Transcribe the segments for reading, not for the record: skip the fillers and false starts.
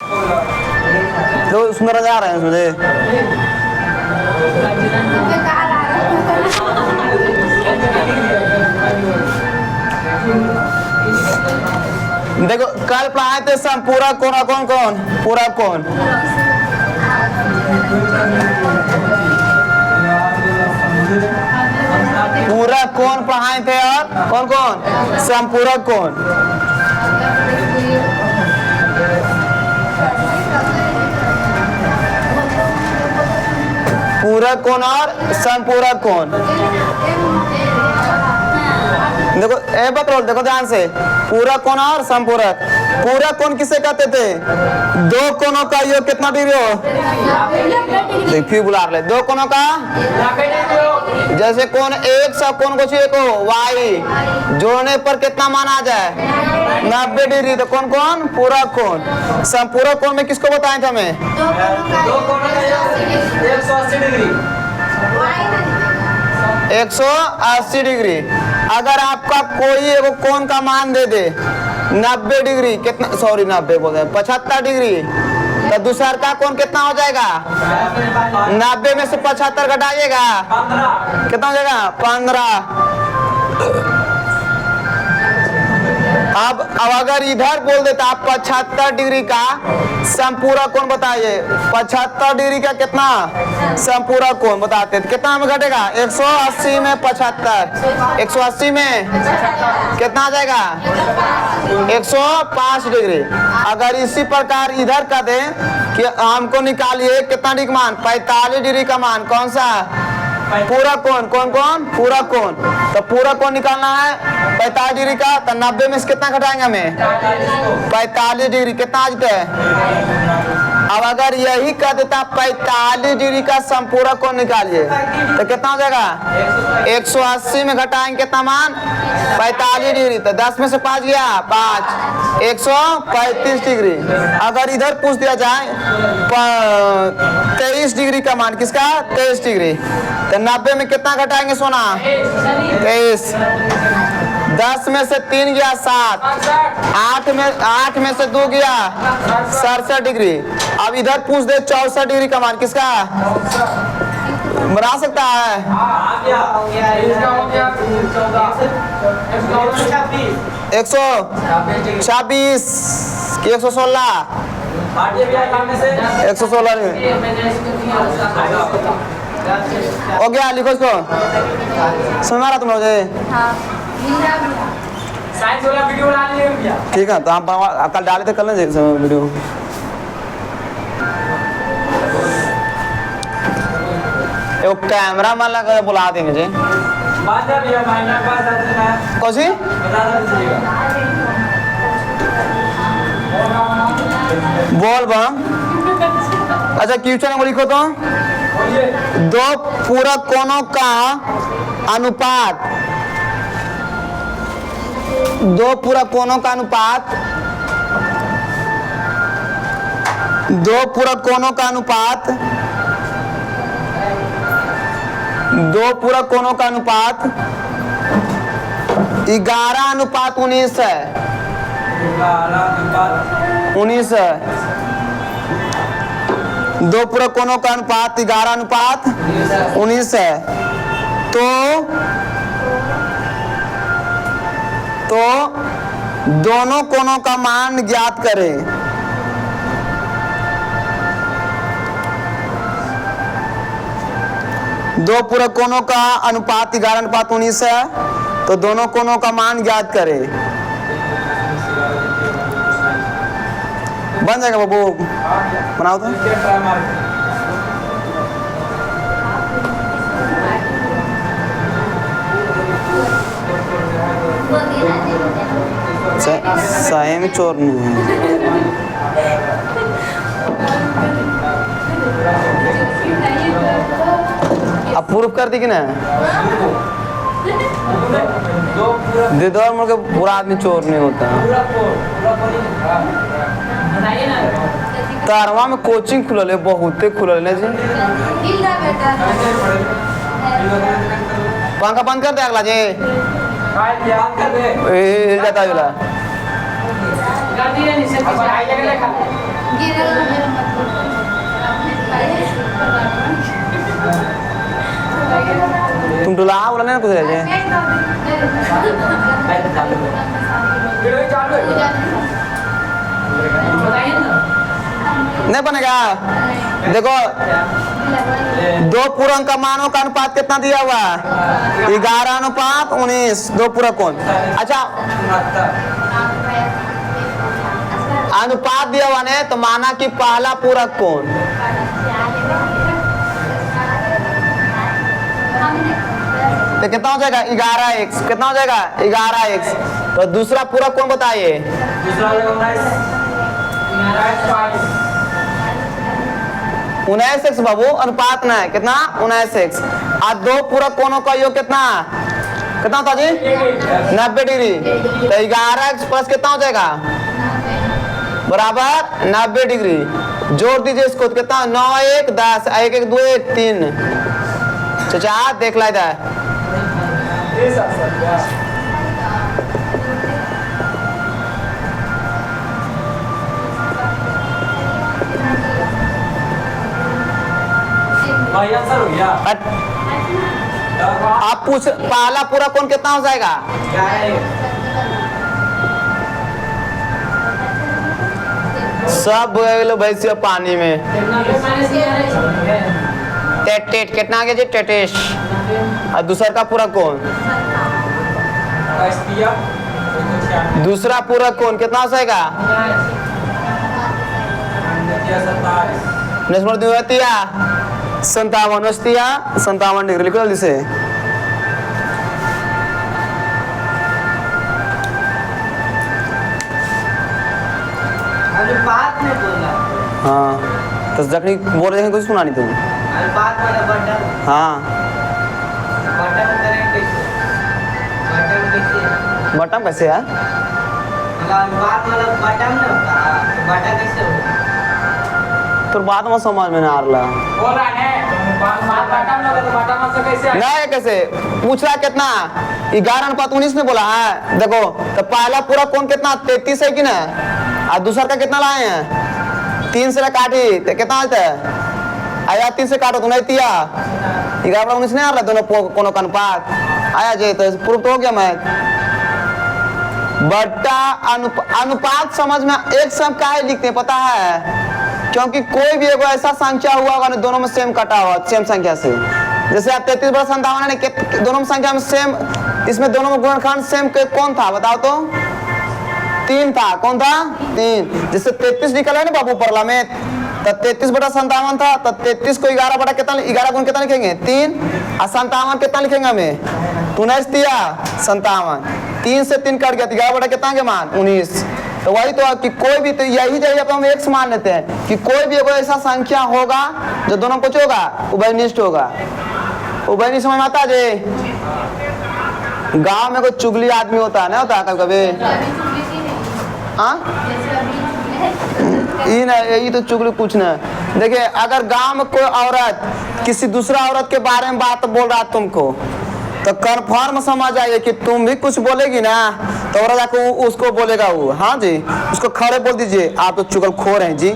तो सुंदर नजर आ रहे हैं मुझे। देखो कल पढ़ाए थे संपूरक कोण, कौन कौन पूरक कोण, पूरक कोण पढ़ाए थे और कौन कौन संपूरक कोण। पूरक कोण और संपूरक कोण। देखो ए बकरोल, देखो ध्यान से, पूरक कोण और संपूरक। पूरक कोण किसे कहते थे? दो कोणों का योग कितना डिग्री हो? देखिए बुला रहे, दो कोणों का, जैसे कोण एक सब कोण को चाहिए को वाई जोड़ने पर कितना मान आ जाए? 90 डिग्री। तो कौन कौन? पूरक कोण। संपूरक कोण में किसको बताए थे हमें? 180 डिग्री। अगर आपका कोई एगो कोण का मान दे दे 90 डिग्री, कितना, सॉरी 90 बोल रहे हैं, 75 डिग्री, तो दूसरा का कोण कितना हो जाएगा? 90 में से 75 घटाइएगा, कितना हो जाएगा? 15। अब अगर इधर बोल देता आप 75 डिग्री का संपूरक कोण बताइए, 75 डिग्री का कितना संपूरक कोण बताते, कितना में घटेगा? 180 में 75, 180 में कितना आ जाएगा? 105 डिग्री। अगर इसी प्रकार इधर का दें कि हमको निकालिए कितना डिग्री मान? 45 डिग्री का मान, कौन सा? पूरक कोण। कौन कौन? पूरक कोण। तो पूरक कोण निकालना है 45 डिग्री का, तो 90 में से कितना घटाएंगे हमें? 45 डिग्री। कितना आ जाता है? अब अगर यही कर देता 45 डिग्री का संपूरक कोण निकालिए, तो कितना हो जाएगा? 180 में घटाएंगे कितना मान? 45 डिग्री। तो 10 में से 5 गया 5, 135 डिग्री। अगर इधर पूछ दिया जाए 23 डिग्री का मान, किसका? 23 डिग्री। तो 90 में कितना घटाएंगे सोना? 23। 10 में से 3 गया 7, 8 में से 2 गया 67 डिग्री। अब इधर पूछ दे 64 डिग्री का मान, किसका? बना सकता है? 126 कि 116? 116 हो गया। लिखो इसको, समझ आ रहा तुम लोग? ठीक है, तो आप कल डाले थे, कल ना वीडियो। एक कैमरा मैन लगा बुला देंगे जी। कौन सी? बोल बम। अच्छा क्वेश्चन को लिखो तो, दो पूरक कोणों का अनुपात, दो पूरक कोणों का अनुपात, दो पूरक कोणों का अनुपात, दो पूरक कोणों का अनुपात 11:19 है। 19 है। दो पूरक कोणों का अनुपात 11:19 है। तो दोनों कोणों का मान ज्ञात करें। दो पूरक कोणों का अनुपात 11:19 है, तो दोनों कोणों का मान ज्ञात करें। बन जाएगा बाबू, बनाओ तो। सही में चोर नहीं है। अब प्रूफ कर दी कि ना? दे दो मुझे, पूरा आदमी चोर नहीं होता। तारवा में कोचिंग खुलल है, बहुते खुलल है जी। पंखा बंद कर दे अगला जी। हिल जाता है। बोलने ना कुछ रह जाए। नहीं बनेगा। देखो 2 पूर्णांक का मानों का अनुपात कितना दिया हुआ है? 11:19। 2 पूरक कोण। अच्छा अनुपात दिया हुआ ने तो माना कि पहला पूरक कोण तो कितना हो जाएगा? 11x। कितना हो जाएगा? 11x। तो दूसरा पूरक कोण बताइए? 19x बाबू, अनुपात ना है। कितना? 19x। और 2 पूरक कोणों का योग कितना होता जी? 90 डिग्री। तो 11x प्लस कितना हो जाएगा? बराबर 90 डिग्री। जोड़ दीजिए इसको तो कितना? 9 1 10, 1 1 2 1 3। चाचा देख ला इधर। भाई आंसर हो गया। आप पूछ पहला पूरा कौन कितना हो जाएगा? सब बोलो भैंसिया पानी में। टेट कितना आ गया जी? टेटेश। और दूसरा का पूरा कौन? दूसरा पूरा कौन कितना हो जाएगा? नस्मर दिया 57 डिग्री। लिखो जल्दी से। अनुपात में बोला। हाँ तो जखनी बोल रहे हैं कुछ सुना नहीं तुम। अनुपात वाला बटन। हाँ बटन करें कैसे? बटन कैसे? बटन कैसे है? अनुपात वाला बटन ना होता है, तो बटन कैसे होगा? तो बात में समझ में ना आ रहा। बोल रहा है बटन ना होगा तो बटन से कैसे? नहीं कैसे पूछ रहा? कितना? 11:19 ने बोला है। देखो तो पहला पूरा कौन कितना? 33 है कि ना? और दूसरा का कितना लाए हैं? 3 से काटी तो कितना आता है? आया 3 से काटो तो नहीं दिया 11:19 नहीं आ रहा। दोनों कोनो का अनुपात आया जे तो प्रूफ तो हो गया। मैं बट्टा अनुपात समझ में एक सम काहे लिखते हैं पता है? क्योंकि कोई भी एगो ऐसा संख्या हुआ होगा ना दोनों में सेम कटा हुआ सेम संख्या से। जैसे आप 33 बड़ा 57 है दोनों में संख्या में सेम। इसमें दोनों में गुणनखंड सेम कौन था बताओ तो? 3 था। कौन था? 3। जैसे 33 निकला है ना बाबू परला में तो 33/57 था। तो 33 को 11 बटा कितना 11 गुण कितना लिखेंगे? 3। और 57 कितना लिखेंगे हमें? 19 दिया 57। 3 से 3 कट गया 11 बटा कितना के मान? 19। तो वही तो कि कोई भी तो यही जगह हम एक मान लेते हैं कि कोई भी ऐसा संख्या होगा जो दोनों कुछ होगा उभयनिष्ठ होगा। उभयनिष्ठ समझ में आता है? गांव में कोई चुगली आदमी होता है ना होता है कभी? हाँ यही तो चुगली कुछ ना। देखिए अगर गांव में कोई औरत किसी दूसरा औरत के बारे में बात बोल रहा तुमको तो कन्फर्म समझ आइए कि तुम भी कुछ बोलेगी ना तो औरत जाकर उसको बोलेगा वो। हाँ जी उसको खड़े बोल दीजिए आप तो चुगलखोर हैं जी।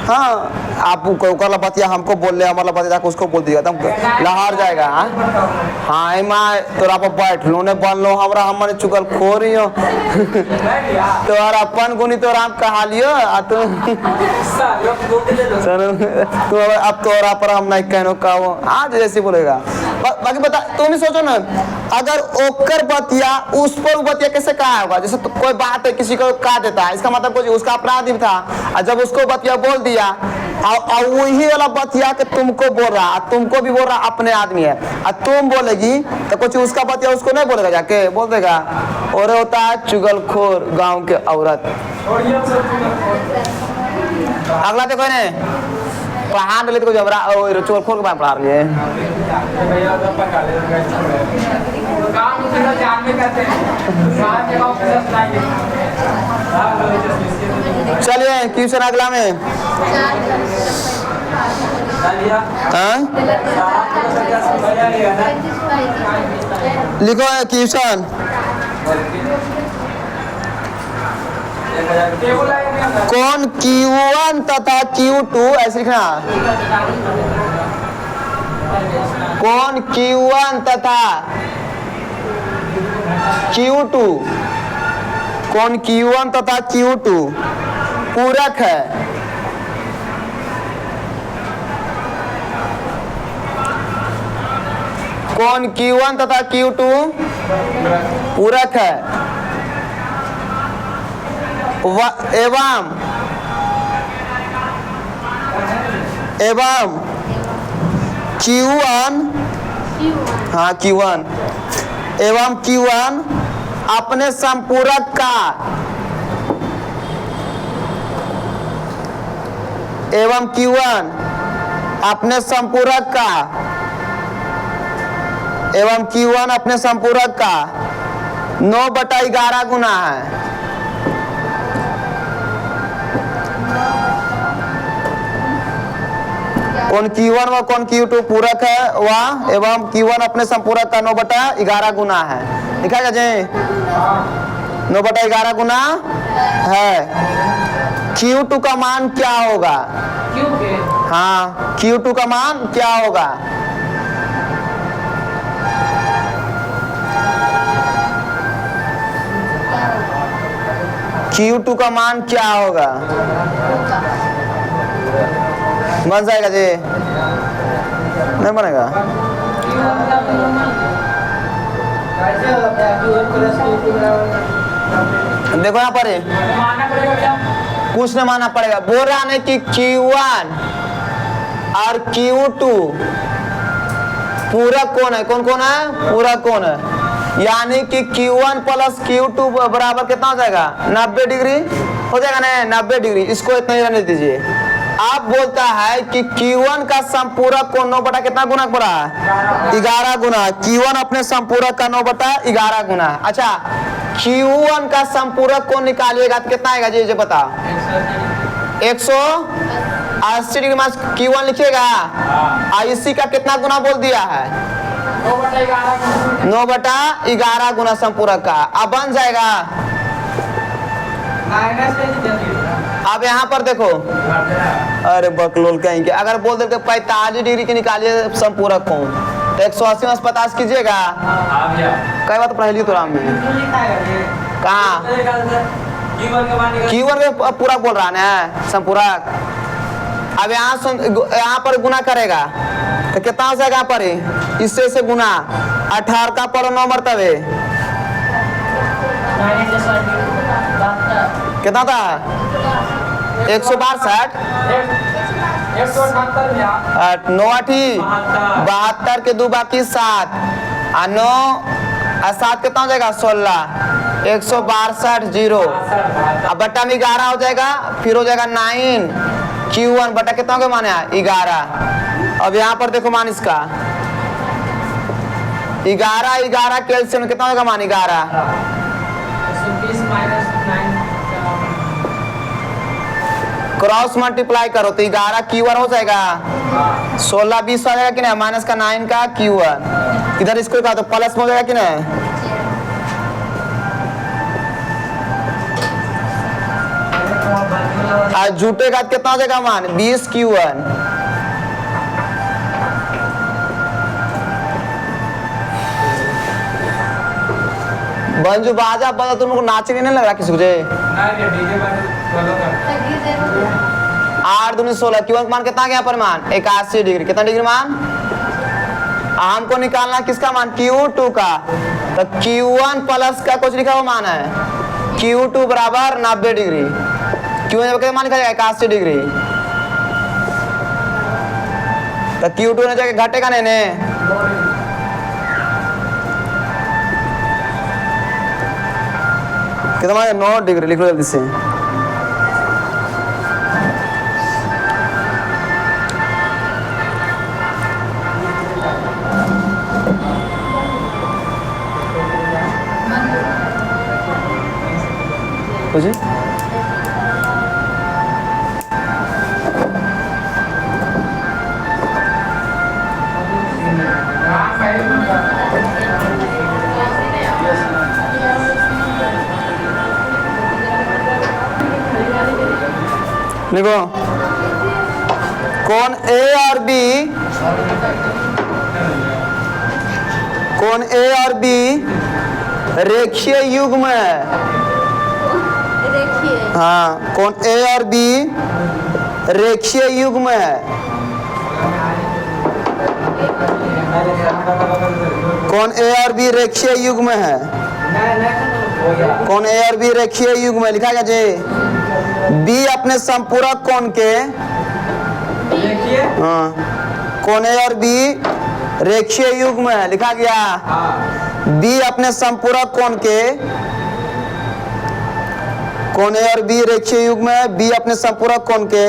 हाँ आप बतिया हमको बोल रहे हमारा बतिया जाकर उसको बोल दीजिएगा तुम लहार जाएगा। हाँ माँ तोरा पर बैठ लो ने बन लो हमरा हमारे चुगलखोर ही हो तोरा अपन गुनी तो राम कहा लियो तू अब तोरा पर हम नहीं कहनो कहो। आज जैसे बोलेगा बाकी बता तुम ही सोचो ना अगर ओकर बतिया उस पर बतिया कैसे कहा होगा? जैसे तो कोई बात है किसी को कहा देता है इसका मतलब कुछ उसका अपराधी था और जब उसको बतिया बोल दिया और वही वाला बतिया के तुमको बोल रहा तुमको भी बोल रहा अपने आदमी है और तुम बोलेगी तो कुछ उसका बतिया उसको नहीं बोलेगा जाके बोल देगा और होता है चुगलखोर गांव के औरत। अगला देखो ने पढ़ा ले तो जबरा और चुगलखोर के बारे में पढ़ा रही है। चलिए क्वेश्चन अगला में लिखो क्वेश्चन कौन Q1 तथा Q2 ऐसे लिखना कौन Q1 तथा Q2 कौन Q1 तथा Q2 पूरक है। कौन Q1 तथा Q2 पूरक है एवं Q1 हाँ Q1 एवं Q1 अपने संपूरक का एवं Q1 अपने संपूरक का एवं Q1 अपने संपूरक का 9/11 गुना है। कौन Q1 व कौन Q2 पूरक है वह एवं Q1 अपने संपूरक का 9/11 गुना है। लिखा है जी 9/11 गुना है। Q2 का मान क्या होगा? हाँ Q2 का मान क्या होगा? Q2 का मान क्या होगा? बन जाएगा जी? नहीं बनेगा? देखो यहाँ पर कुछ नहीं मानना पड़ेगा। बोल रहा है कि Q1 और Q2 पूरक कौन है? कौन कौन है? पूरक कौन है? यानी कि Q1 प्लस Q2 बराबर कितना हो जाएगा? 90 डिग्री हो जाएगा ना? 90 डिग्री। इसको इतना ही रहने दीजिए। आप बोलता है कि Q1 का संपूरक को 9 कितना गुना पड़ा? 11 गुना। Q1 अपने संपूरक का 9/11 गुना। अच्छा Q1 का संपूरक को निकालिएगा तो कितना आएगा जी बता? 180 डिग्री माइनस Q1 लिखिएगा। इसी का कितना गुना बोल दिया है? 9/11 गुना संपूरक का। अब बन जाएगा। अब यहाँ पर देखो, अरे बकलोल कहीं के अगर बोल देते 45 डिग्री के निकालिए संपूरक को तो 180 में 50 कीजिएगा। कई बात पहली तो राम में कहाँ Q1 में पूरा बोल रहा है संपूरक। अब यहाँ पर गुना करेगा तो कितना हो जाएगा? यहाँ पर इससे से गुना 18 का पर 9 मरतबे कितना था? 162 9 8 72 के 2 बाकी 7 और 9 और 7 कितना हो जाएगा? 16 162 0 अब बट्टा में 11 हो जाएगा। फिर हो जाएगा 9 Q1 बटा कितना हो गया माने 11। अब यहाँ पर देखो मान इसका 11 कैल्शियम कितना होगा मान 11 क्रॉस मल्टीप्लाई करो तो 11 Q1 हो जाएगा। 16 20 आ जाएगा कि नहीं? माइनस का 9 का Q1 इधर इसको कहा तो प्लस में हो जाएगा कि नहीं? आज झूठे का कितना हो जाएगा मान? 20 Q1। बंजू बाजा बजा तुमको नाचने नहीं लग रहा किसी को? 8 दूनी 16 Q1 मान कितना गया पर मान? 81 डिग्री। कितना डिग्री मान? हमको निकालना किसका मान? Q2 का। तो Q1 प्लस का कुछ लिखा हुआ मान है Q2 बराबर 90 डिग्री। Q1 मान लिखा जाएगा 81 डिग्री। तो Q2 ने जाके घटेगा नहीं? कितना 9 डिग्री लिख लो जल्दी से। जी देखो कौन A और B रेखीय युग्म है। हाँ, कौन ए और बी रेखीय युग्म है। कौन ए और बी रेखीय युग्म है। कौन ए और बी रेखीय युग्म है, लिखा गया जी। बी अपने संपूरक कोण के, हाँ, कौन ए और बी रेखीय युग्म है, लिखा गया। बी अपने संपूरक कोण के, कौन ए और बी रेखीय युग्म है। बी अपने संपूरक कोण के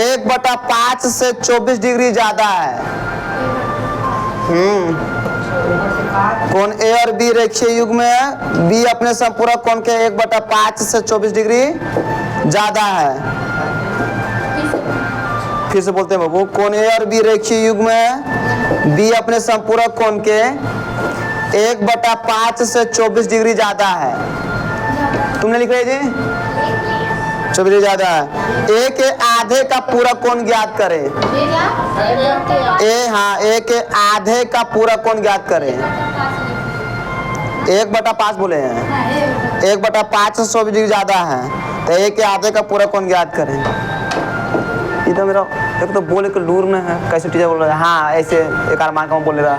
1/5 से 24 डिग्री ज्यादा है। कौन ए और बी रेखीय युग्म है। बी अपने संपूरक कोण के 1/5 से 24 डिग्री ज्यादा है। फिर से बोलते हैं बाबू, कौन ए और बी रेखीय युग्म है। बी अपने संपूरक कोण के 1/5 से 24 डिग्री ज्यादा है। तुमने लिख रहे जी 24 डिग्री ज्यादा है। ए के आधे का पूरा कोण ज्ञात करें। ए, हाँ, ए के आधे का पूरा कोण ज्ञात करें। 1/5 बोले हैं। 1/5 से 24 डिग्री ज्यादा है तो ए के आधे का पूरा कोण ज्ञात करें। ये तो मेरा एक तो बोले के लूर में है, कैसे टीचर बोल रहा है। हाँ, ऐसे एक आर मान का बोल रहा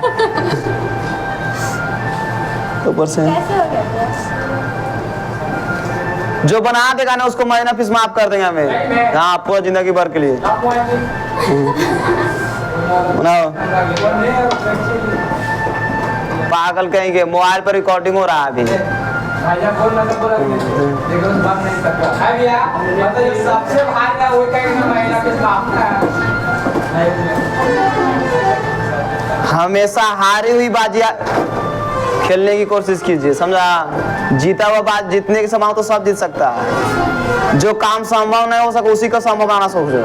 तो ऊपर से जो बना देगा ना उसको महीना फीस माफ कर देंगे हमें। हाँ, पूरा जिंदगी भर के लिए बनाओ। पागल कहेंगे, मोबाइल पर रिकॉर्डिंग हो रहा है अभी। हमेशा हारी हुई बाजियां खेलने की कोशिश कीजिए, समझा। जीता हुआ बात जीतने के समान तो सब जीत सकता है। जो काम संभव नहीं हो सके उसी का संभव बनाना सोचो।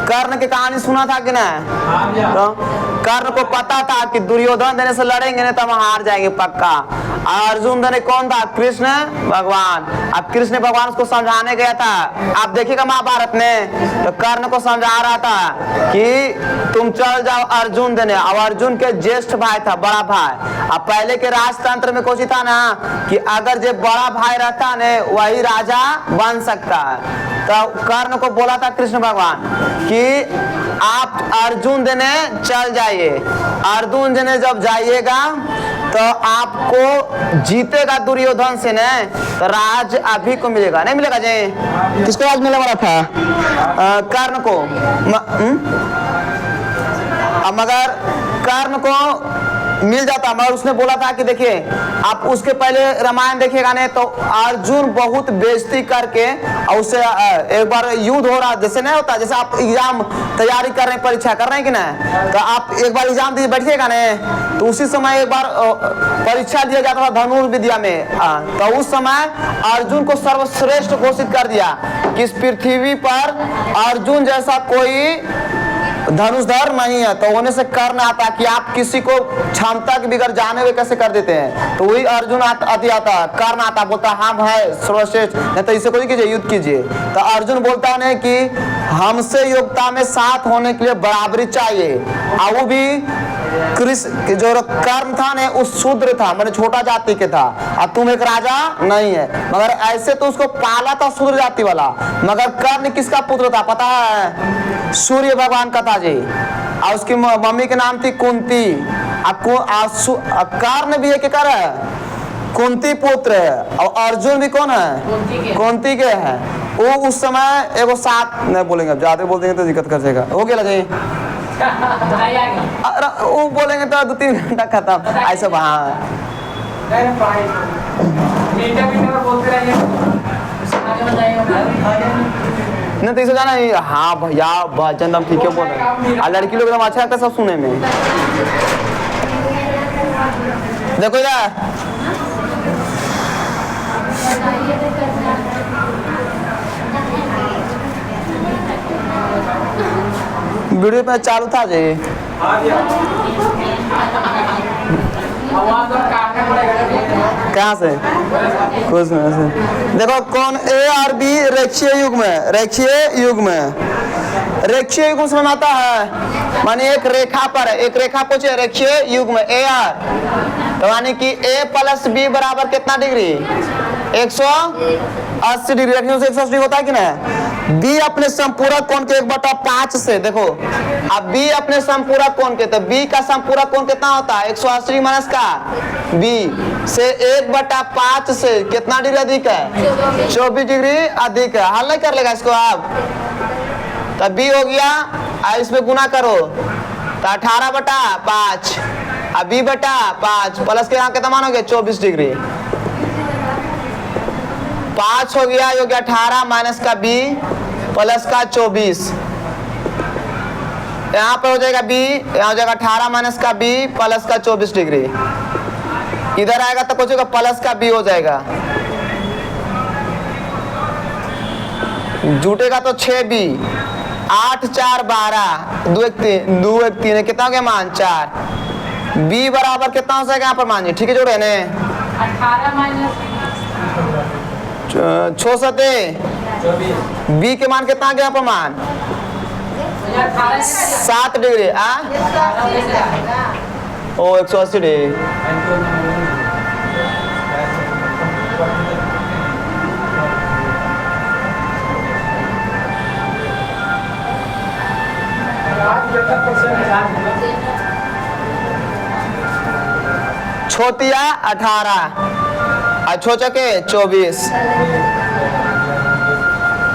कर्ण की कहानी सुना था कि नहीं? तो कर्ण को पता था कि दुर्योधन देने से लड़ेंगे नहीं तो हम हार जाएंगे पक्का। अर्जुन देने कौन था? कृष्ण भगवान। अब कृष्ण भगवान उसको समझाने गया था। आप देखिएगा महाभारत में तो कर्ण को समझा रहा था कि तुम चल जाओ अर्जुन देने। अब अर्जुन के ज्येष्ठ भाई था, बड़ा भाई। अब पहले के राजतंत्र में कोशिश था ना कि अगर जो बड़ा भाई रहता ने वही राजा बन सकता है। तो कर्ण को बोला था कृष्ण भगवान कि आप अर्जुन देने चल जाइए। अर्जुन देने जब जाइएगा तो आपको जीतेगा दुर्योधन से नहीं तो राज अभी को मिलेगा, नहीं मिलेगा जी। किसको राज मिलने वाला था? कर्ण को। मगर कर्ण को मिल जाता, मगर उसने बोला था कि देखिए आप उसके पहले रामायण देखिएगा नहीं तो अर्जुन बहुत बेइज्जती करके और उससे एक बार युद्ध हो रहा, जैसे नहीं होता, जैसे आप एग्जाम तैयारी कर रहे हैं, परीक्षा कर रहे हैं कि नहीं, तो आप एक बार एग्जाम दीजिए बैठिएगा नहीं तो उसी समय एक बार परीक्षा दिया जाता था धनुष विद्या में। तो उस समय अर्जुन को सर्वश्रेष्ठ घोषित कर दिया कि इस पृथ्वी पर अर्जुन जैसा कोई धनुषधर नहीं है। तो होने से कर्ण आता कि आप किसी को क्षमता के बिगड़ जाने हुए कैसे कर देते हैं। तो वही अर्जुन आता, कर्ण आता, बोलता हाँ भाई सर्वश्रेष्ठ, नहीं तो इसे कोई कीजिए, युद्ध कीजिए। तो अर्जुन बोलता नहीं कि हमसे योग्यता में साथ होने के लिए बराबरी चाहिए। और वो भी कृष्ण जो कर्ण था ने उस शूद्र था, मैंने छोटा जाति के था, अब तुम एक राजा नहीं है। मगर ऐसे तो उसको पाला था शूद्र जाति वाला। मगर कर्ण किसका पुत्र था पता है? सूर्य भगवान का था जी। और उसकी मम्मी के नाम थी कुंती। कर्ण भी एक कर है, कुंती पुत्र है। और अर्जुन भी कौन है? कुंती के है। वो उस समय एगो साथ नहीं बोलेंगे, अब ज्यादा बोल देंगे तो दिक्कत कर जाएगा। हो गया जी, वो बोलेंगे तो 2-3 घंटा खत्म ऐसा। हाँ नहीं तो इसे जाना है। हाँ भैया भजन ठीक है बोल रहे हैं। लड़की लोग एकदम अच्छा लगता है सब सुने में। देखो यार वीडियो पे चालू था जी। कहाँ से? कुछ में से। देखो कौन ए और बी रेखीय युग्म है, रेखीय युग्म है। रेखीय युग्म समझ में आता है, माने एक रेखा पर है, एक रेखा कुछ है रेखीय युग्म ए आर, तो यानी कि ए प्लस बी बराबर कितना डिग्री? 180 डिग्री। रेखीय से 180 डिग्री होता है कि ना? बी अपने संपूरक कोण के 1/5 से, देखो अब बी अपने संपूरक कोण के, तो बी का संपूरक कोण कितना होता है? 180 माइनस का बी से 1/5 से कितना डिग्री अधिक है? 24 डिग्री अधिक है। हल नहीं कर लेगा इसको आप, तब बी हो गया, इसमें गुना करो तो 18/5, अब b/5 प्लस के यहाँ कितना मानोगे? 24 डिग्री। 5 हो गया, 18 माइनस का b प्लस का 24, यहाँ पर हो जाएगा b, यहाँ हो जाएगा 18 माइनस का b प्लस का 24 डिग्री। इधर आएगा तो कुछ होगा प्लस का b हो जाएगा, जुटेगा तो 6b, 8 4 12, 2 1 3 कितना हो गया मान? 4। b बराबर कितना हो जाएगा यहाँ पर मान? ठीक है जोड़े ने 18 माइनस 6 7 b के मान कितना आ गया यहाँ पर मान? 7 डिग्री। ओ 180 डिग्री। छोटिया 18 और छोचके 24,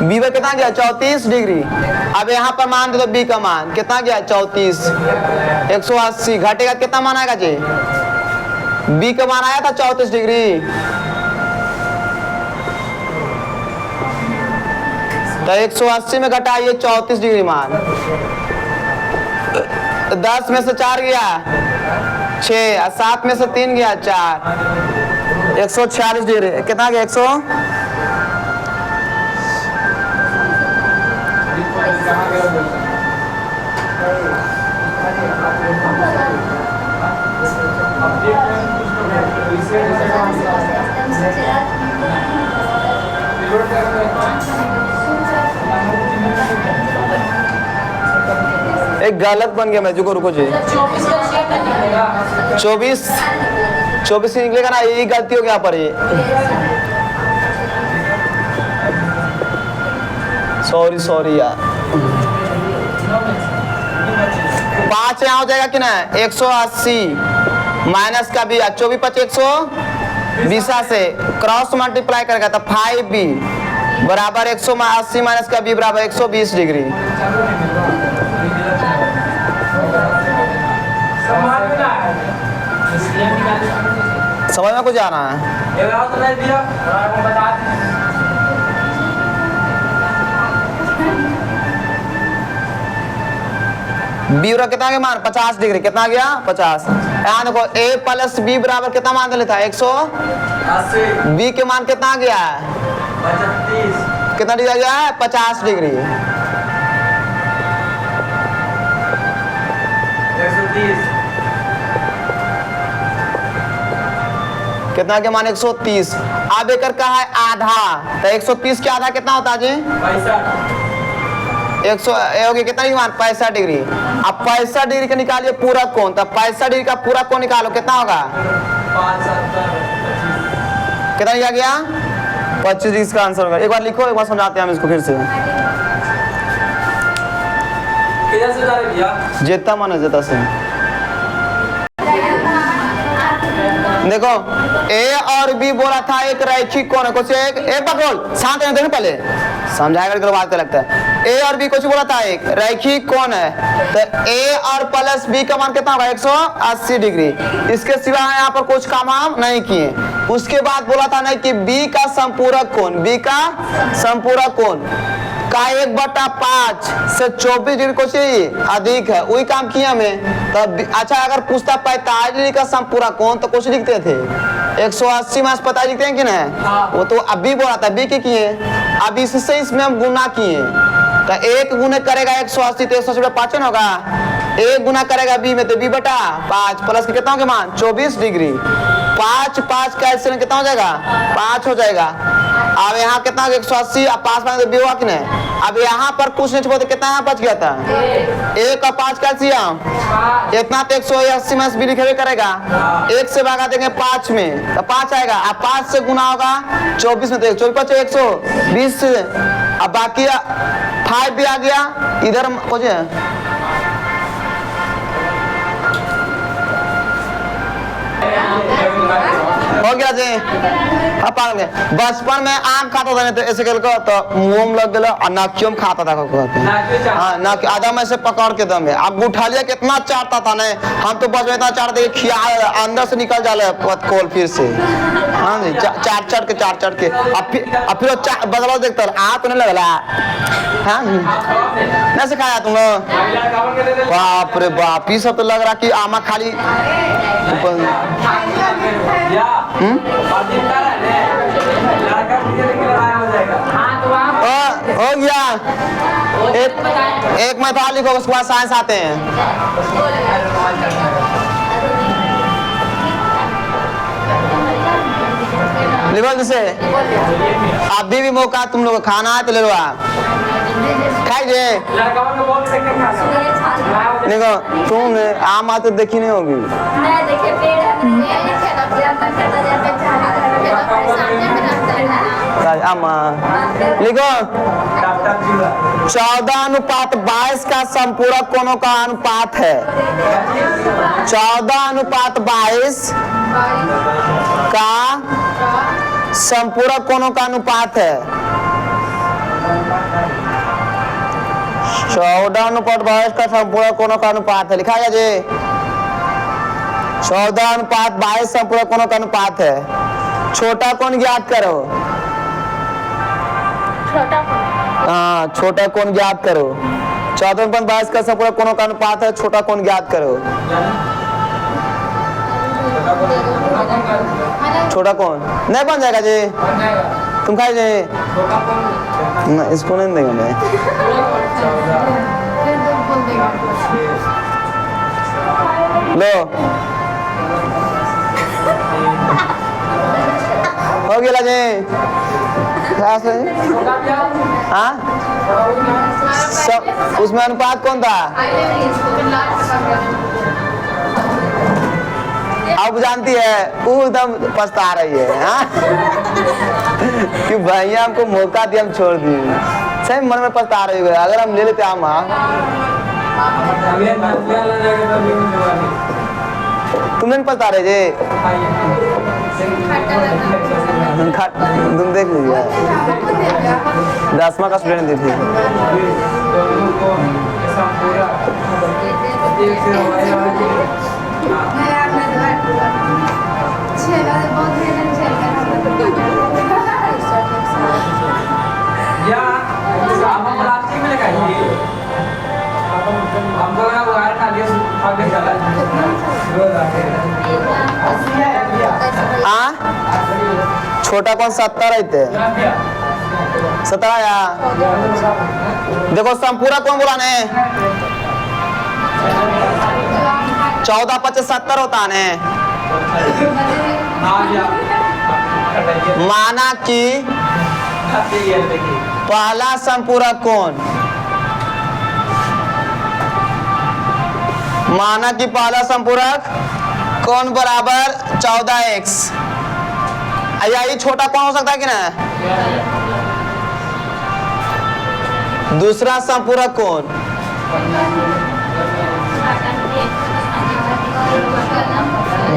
बी पर कितना गया? 34 डिग्री। अब यहाँ पर मान दे तो बी का मान कितना गया? 34, 180 घटेगा कितना मान आएगा जी? बी का मान आया था 34 डिग्री, तो 180 में घटाइए 34 डिग्री मान, 10 में से 4 गया 6, 7 में से 3 गया 4, 146 डिग्री। कितना गया? 100 एक गलत बन गया, मैं रुको रुको जी, 24 ही निकलेगा ना, यही गलती हो गया पर ये, सॉरी यार। 5 यहाँ हो जाएगा कि ना? 180 माइनस का भी 24 25 120 से क्रॉस मल्टीप्लाई करेगा तो 5b बराबर 180 माइनस का b बराबर 120 डिग्री। समझ में कुछ आ रहा है? बी बराबर कितना गया मान? 50 डिग्री। कितना गया? 50। यहाँ देखो a प्लस बी बराबर कितना मान लेता है? 180। बी के मान कितना गया है? 35। कितना डिग्री गया है? 50 डिग्री। 130। कितना के मान? 130। अब एक का है आधा, तो 130 के आधा कितना होता है जी? 100 कितना मान? 65 डिग्री। अब 65 डिग्री का निकालिए पूरा कोण, तो 65 डिग्री का पूरा कोण निकालो कितना होगा? 5 7 कितना लिया गया? 25 डिग्री का आंसर होगा। एक बार लिखो, एक बार समझाते हैं हम इसको फिर से। जितना माना जितना से देखो ए और बी बोला था एक रैखिक कोण है, कुछ एक पकड़ शांत रहने पहले समझाएगा तो बात लगता है। ए और बी कुछ बोला था एक रैखिक कोण है, तो ए और प्लस बी का मान कितना होगा? 180 डिग्री। इसके सिवा यहाँ पर कुछ काम हम नहीं किए। उसके बाद बोला था नहीं कि बी का संपूरक कोण, बी का संपूरक कोण का 1/5 से 24 डिग्री कुछ अधिक है, वही काम किया हमें। तब अच्छा अगर पूछता 45 डिग्री का संपूरक कोण तो कुछ लिखते थे 180 माइनस 45 लिखते हैं कि नहीं? वो तो अभी बोला था बी के किए, अब इससे इसमें हम गुना किए, तो एक गुना करेगा 180 तो 180 5 न होगा, एक गुना करेगा बी में तो b/5 प्लस के कितना होगा मान? 24 डिग्री। 5 5 कैंसिल कितना हो जाएगा 5 हो जाएगा। अब यहाँ कितना 180 अब 5 5 भी हुआ कि नहीं। अब यहाँ पर कुछ नहीं छुपा तो कितना यहाँ बच गया था 1 और 5 कैल्शियम इतना तो 180 में भी लिखे करेगा। 1 से भागा देंगे 5 में तो 5 आएगा। अब 5 से गुना होगा 24 में तो 24 120 से अब बाकी 5 भी आ गया इधर मुझे हो गया जी। अब पागल गए बचपन में आम खाता था नहीं तो ऐसे करके तो मुंह में लग गया और नाकियों में खाता था हाँ नाक आधा में से पकड़ के दम अब गुठालिया कितना चाटता था नहीं हम तो बचपन इतना चाटते खिया अंदर से निकल जाले कोल फिर से हाँ जी चाट के अब फिर बदलाव देखता आप नहीं लगला हाँ नहीं सिखाया तुम लोग बाप रे बाप ये सब तो लग रहा कि आमा खाली हो गया। एक में था लिखो उसके बाद साइंस आते हैं। लिखो जैसे अभी भी मौका तुम लोग खाना है तो ले लो आप खाइए। देखो तुमने आम आते देखी नहीं होगी लिखो 14:22 का संपूरक कोणों का अनुपात है। 14:22 का संपूरक कोणों का अनुपात है। 14:22 का संपूरक कोणों का अनुपात है लिखा गया जी। 14:22 संपूरक कोणों का अनुपात है। छोटा कोण ज्ञात करो। हाँ छोटा कोण ज्ञात करो। 14:22 का संपूरक कोणों का अनुपात है। छोटा कोण ज्ञात करो। छोटा कोण नहीं बन जाएगा जी तुम खाए जी ना इसको नहीं देंगे मैं लो हो गया जी हाँ सब उसमें अनुपात कौन था अब जानती है वो एकदम पछता रही है हाँ कि भैया हमको मौका दिया हम छोड़ दिए सही मन में पछता रही है अगर हम ले लेते हम तुम नहीं पछता रहे जे तुम देख लीजिए 10वां का स्टूडेंट दी थी छोटा कौन 70 रहते 70 आया देखो संपूरक कौन बोला ने 14:25 होता ने माना कि पहला संपूरक कौन माना कि पहला संपूरक कौन बराबर 14x यही छोटा कौन हो सकता है कि ना दूसरा संपूरक कौन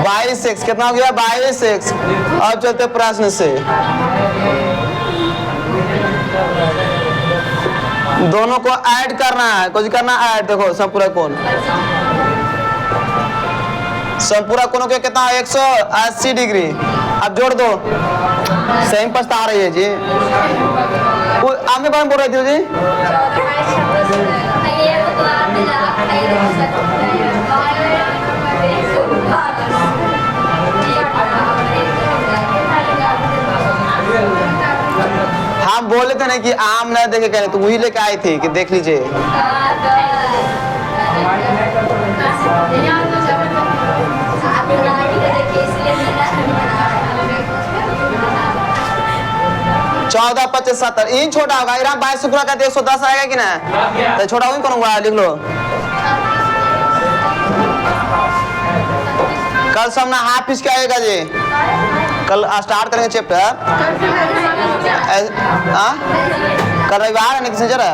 22x कितना हो गया 22x। अब चलते प्रश्न से दोनों को ऐड करना है कुछ करना ऐड देखो संपूरक कोण संपूरक कोणों के कितना 180 डिग्री अब जोड़ दो सही पछता रही है जी आगे बार बोल रही थी जी हम बोले थे ना कि आम न देखे कहने तो वही लेके आई थी कि देख लीजिए 14 25 70 इन छोटा होगा इराम 22 शुक्र का 110 आएगा कि ना तो छोटा वही करूँगा लिख लो कल सामना हाफ पीस क्या आएगा जी कल स्टार्ट करेंगे चैप्टर कल रविवार है ना किसी जरा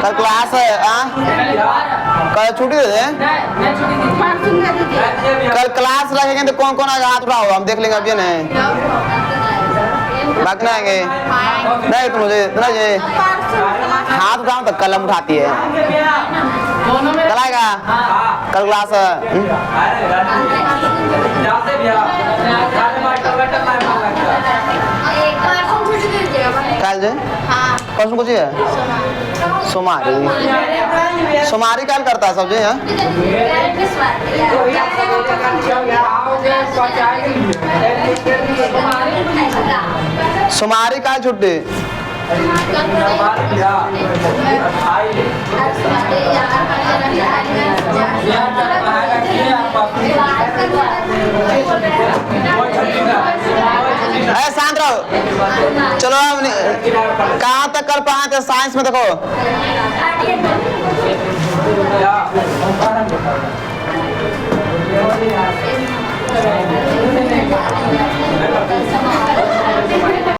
कल क्लास है कल छुट्टी दे दें कल क्लास रखेंगे तो कौन कौन आएगा हाथ उठाओ हम देख लेंगे अभी नहीं बाकी नहीं आएंगे नहीं तुम मुझे इतना ये हाथ उठाओ तो कलम उठाती है कल आएगा कल क्लास है कल जो कौन कुछ है सोमारी सोमारी क्या करता है सब जो है सोमारी का छुट्टी शांत रहो चलो कहाँ तक कर पाए थे साइंस में देखो